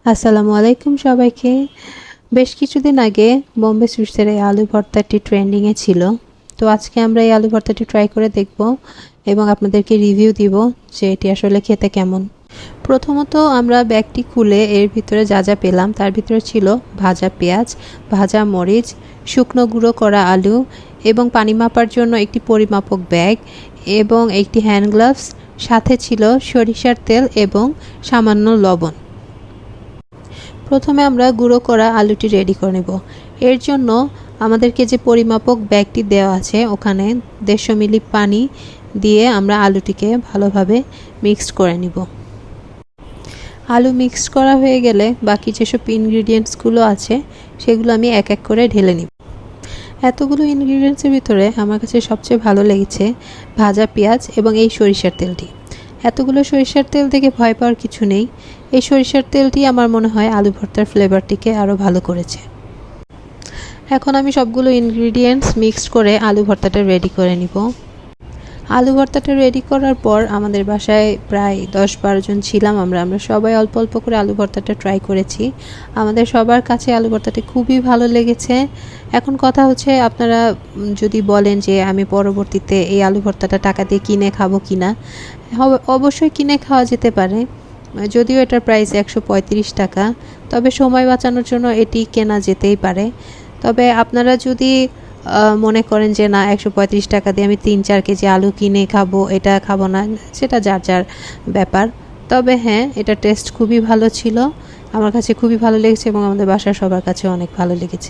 আসসালামু আলাইকুম সবাইকে। বেশ কিছুদিন আগে বোম্বে সুইটসের এই আলু ভর্তাটি ট্রেন্ডিংয়ে ছিল। তো আজকে আমরা এই আলু ভর্তাটি ট্রাই করে দেখব এবং আপনাদেরকে রিভিউ দিব যে এটি আসলে খেতে কেমন। প্রথমত আমরা ব্যাগটি খুলে এর ভিতরে যা যা পেলাম তার ভিতরে ছিল ভাজা পেঁয়াজ, ভাজা মরিচ, শুকনো গুঁড়ো করা আলু এবং পানি মাপার জন্য একটি পরিমাপক ব্যাগ এবং একটি হ্যান্ড গ্লাভস, সাথে ছিল সরিষার তেল এবং সামান্য লবণ। প্রথমে আমরা গুঁড়ো করা আলুটি রেডি করে নেব। এর জন্য আমাদেরকে যে পরিমাপক ব্যাগটি দেওয়া আছে ওখানে 150 মিলি পানি দিয়ে আমরা আলুটিকে ভালোভাবে মিক্সড করে নিব। আলু মিক্সড করা হয়ে গেলে বাকি যেসব ইনগ্রিডিয়েন্টসগুলো আছে সেগুলো আমি এক এক করে ঢেলে নিব। এতগুলো ইনগ্রিডিয়েন্টসের ভিতরে আমার কাছে সবচেয়ে ভালো লেগেছে ভাজা পেঁয়াজ এবং এই সরিষার তেলটি। এতগুলো সরিষার তেল থেকে ভয় পাওয়ার কিছু নেই। এই সরিষার তেলটি আমার মনে হয় আলু ভর্তার ফ্লেভারটিকে আরও ভালো করেছে। এখন আমি সবগুলো ইনগ্রিডিয়েন্টস মিক্সড করে আলু ভর্তাটা রেডি করে নিব। আলু ভর্তাটা রেডি করার পর আমাদের বাসায় প্রায় 10-12 জন ছিলাম আমরা সবাই অল্প অল্প করে আলু ভর্তাটা ট্রাই করেছি। আমাদের সবার কাছে আলু ভর্তাটা খুবই ভালো লেগেছে। এখন কথা হচ্ছে, আপনারা যদি বলেন যে আমি পরবর্তীতে এই আলু ভর্তাটা টাকা দিয়ে কিনে খাবো কিনা, অবশ্যই কিনে খাওয়া যেতে পারে। যদিও এটার প্রাইস 135 টাকা, তবে সময় বাঁচানোর জন্য এটি কেনা যেতেই পারে। তবে আপনারা যদি মনে করেন যে না 135 টাকা দিয়ে আমি 3-4 কেজি আলু কিনে খাবো, এটা খাবো না, সেটা যার যার ব্যাপার। তবে হ্যাঁ, এটা টেস্ট খুবই ভালো ছিল, আমার কাছে খুবই ভালো লেগেছে এবং আমাদের বাসার সবার কাছে অনেক ভালো লেগেছে।